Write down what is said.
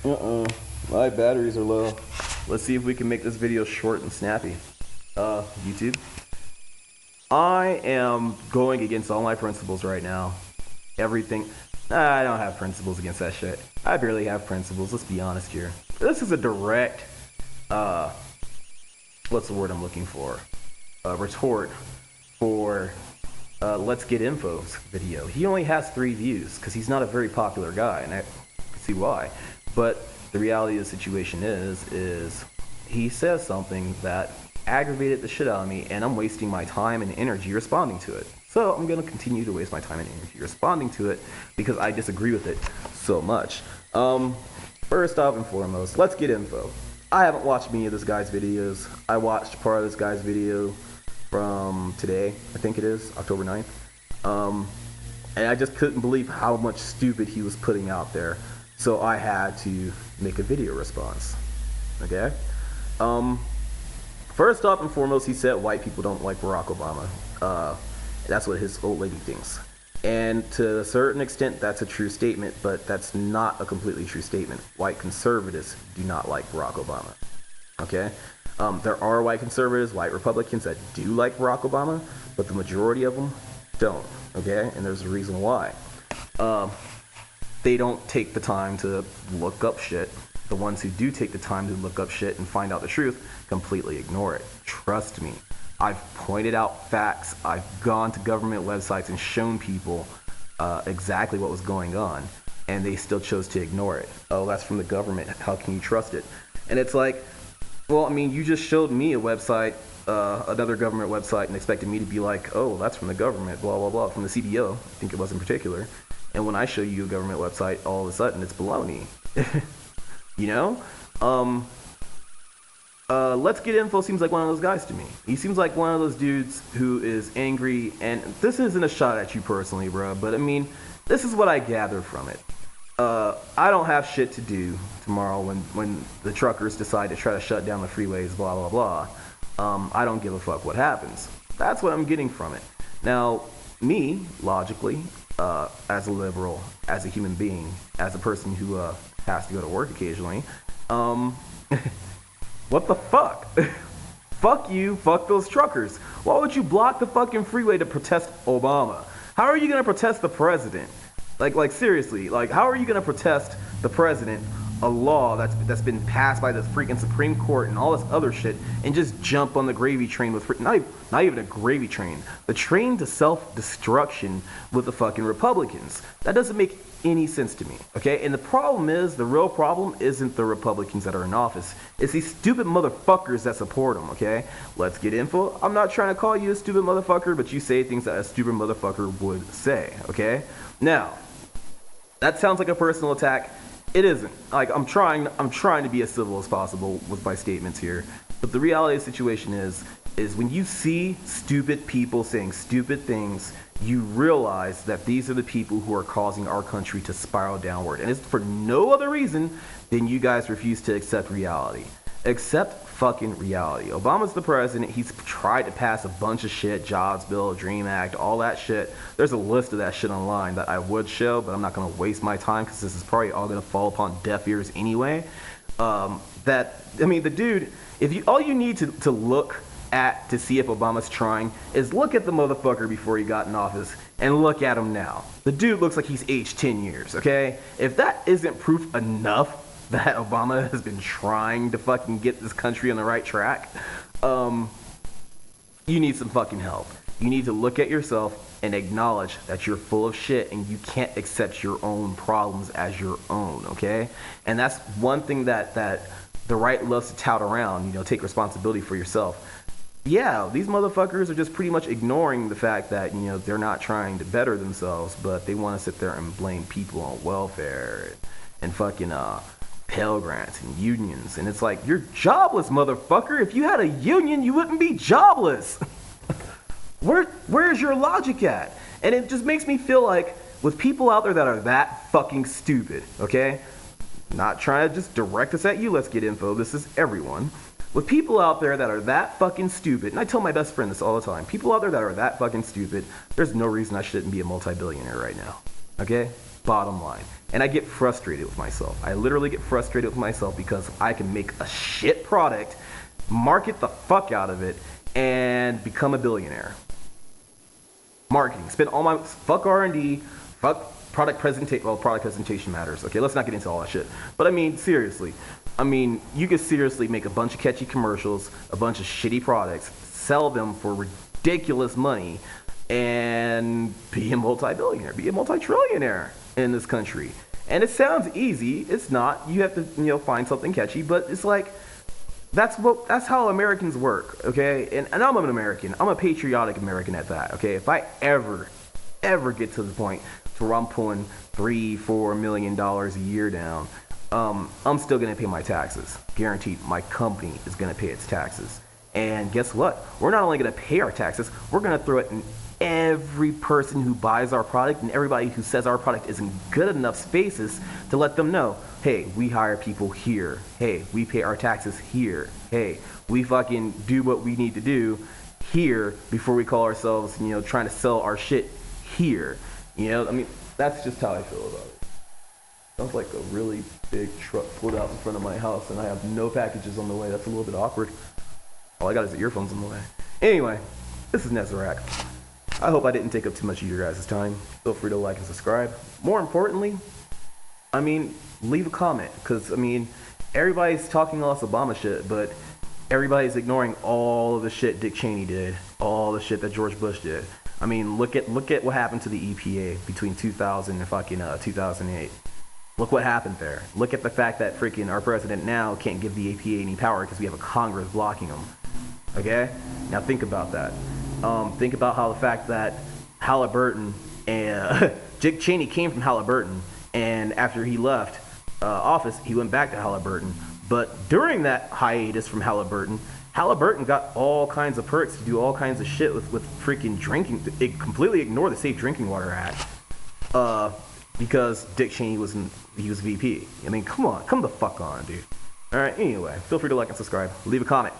My batteries are low. Let's see if we can make this video short and snappy. YouTube. I am going against all my principles right now. Everything. I don't have principles against that shit. I barely have principles, let's be honest here. This is a direct, what's the word I'm looking for? Retort for Let's Get Info's video. He only has 3 views because he's not a very popular guy, and I can see why. But the reality of the situation is he says something that aggravated the shit out of me, and I'm wasting my time and energy responding to it. So I'm going to continue to waste my time and energy responding to it because I disagree with it so much. First off and foremost, Let's Get Info. I haven't watched many of this guy's videos. I watched part of this guy's video from today, I think it is, October 9th. And I just couldn't believe how much stupid he was putting out there. So I had to make a video response. Okay? First off and foremost, he said white people don't like Barack Obama. That's what his old lady thinks. And to a certain extent, that's a true statement, but that's not a completely true statement. White conservatives do not like Barack Obama. Okay? There are white conservatives, white Republicans that do like Barack Obama, but the majority of them don't. Okay? And there's a reason why. They don't take the time to look up shit. The ones who do take the time to look up shit and find out the truth completely ignore it. Trust me. I've pointed out facts. I've gone to government websites and shown people exactly what was going on, and they still chose to ignore it. Oh, that's from the government. How can you trust it? And it's like, well, I mean, you just showed me a website, another government website, and expected me to be like, oh, that's from the government, blah, blah, blah, from the CBO, I think it was in particular. And when I show you a government website, all of a sudden it's baloney. You know? Let's Get Info seems like one of those guys to me. He seems like one of those dudes who is angry, and this isn't a shot at you personally, bro, but I mean, this is what I gather from it. I don't have shit to do tomorrow when the truckers decide to try to shut down the freeways, blah, blah, blah. I don't give a fuck what happens. That's what I'm getting from it. Now, me, logically, as a liberal, as a human being, as a person who has to go to work occasionally, what the fuck? Fuck you, fuck those truckers. Why would you block the fucking freeway to protest Obama? How are you gonna protest the president? Like seriously, like how are you gonna protest the president, a law that's been passed by the freaking Supreme Court and all this other shit, and just jump on the gravy train with not even a gravy train, the train to self-destruction with the fucking Republicans? That doesn't make any sense to me, okay? And the problem is, the real problem isn't the Republicans that are in office. It's these stupid motherfuckers that support them, okay? Let's Get Info. I'm not trying to call you a stupid motherfucker, but you say things that a stupid motherfucker would say, okay? Now, that sounds like a personal attack. It isn't. Like, I'm trying to be as civil as possible with my statements here. But the reality of the situation is when you see stupid people saying stupid things, you realize that these are the people who are causing our country to spiral downward. And it's for no other reason than you guys refuse to accept reality. Accept fucking reality. Obama's the president. He's tried to pass a bunch of shit, Jobs Bill, Dream Act, all that shit. There's a list of that shit online that I would show, but I'm not going to waste my time because this is probably all going to fall upon deaf ears anyway. The dude, all you need to look at to see if Obama's trying is look at the motherfucker before he got in office and look at him now. The dude looks like he's aged 10 years, okay? If that isn't proof enough that Obama has been trying to fucking get this country on the right track, you need some fucking help. You need to look at yourself and acknowledge that you're full of shit and you can't accept your own problems as your own, okay? And that's one thing that the right loves to tout around, take responsibility for yourself. Yeah, these motherfuckers are just pretty much ignoring the fact that, they're not trying to better themselves, but they want to sit there and blame people on welfare and fucking Pell Grants and unions. And it's like, you're jobless, motherfucker. If you had a union, you wouldn't be jobless. Where's your logic at? And it just makes me feel like with people out there that are that fucking stupid, okay? Not trying to just direct us at you, Let's Get Info. This is everyone. With people out there that are that fucking stupid, and I tell my best friend this all the time, people out there that are that fucking stupid, there's no reason I shouldn't be a multi-billionaire right now, okay? Bottom line. And I get frustrated with myself. I literally get frustrated with myself because I can make a shit product, market the fuck out of it, and become a billionaire. Marketing. Spend all my... Fuck R&D. Fuck product presentation. Well, product presentation matters. Okay, let's not get into all that shit. But I mean, seriously. I mean, you could seriously make a bunch of catchy commercials, a bunch of shitty products, sell them for ridiculous money, and be a multi-billionaire, be a multi-trillionaire in this country. And it sounds easy. It's not. You have to, find something catchy, but it's like, that's how Americans work, okay? And I'm an American. I'm a patriotic American at that, okay? If I ever get to the point to where I'm pulling $3-4 million a year down, I'm still gonna pay my taxes. Guaranteed, my company is gonna pay its taxes. And guess what? We're not only gonna pay our taxes, we're gonna throw it in every person who buys our product and everybody who says our product isn't good enough spaces to let them know, hey, we hire people here. Hey, we pay our taxes here. Hey, we fucking do what we need to do here before we call ourselves, trying to sell our shit here. I mean, that's just how I feel about it. Sounds like a really big truck pulled out in front of my house and I have no packages on the way. That's a little bit awkward. All I got is the earphones on the way. Anyway, this is Nezarek. I hope I didn't take up too much of your guys' time. Feel free to like and subscribe. More importantly, leave a comment. Because, everybody's talking all this Obama shit, but everybody's ignoring all of the shit Dick Cheney did. All the shit that George Bush did. Look at what happened to the EPA between 2000 and 2008. Look what happened there. Look at the fact that freaking our president now can't give the EPA any power because we have a Congress blocking him. Okay? Now think about that. Think about how the fact that Halliburton and Dick Cheney came from Halliburton, and after he left office, he went back to Halliburton. But during that hiatus from Halliburton got all kinds of perks to do all kinds of shit with freaking drinking. It completely ignored the Safe Drinking Water Act because Dick Cheney was VP. Come the fuck on, dude. All right. Anyway, feel free to like and subscribe. Leave a comment.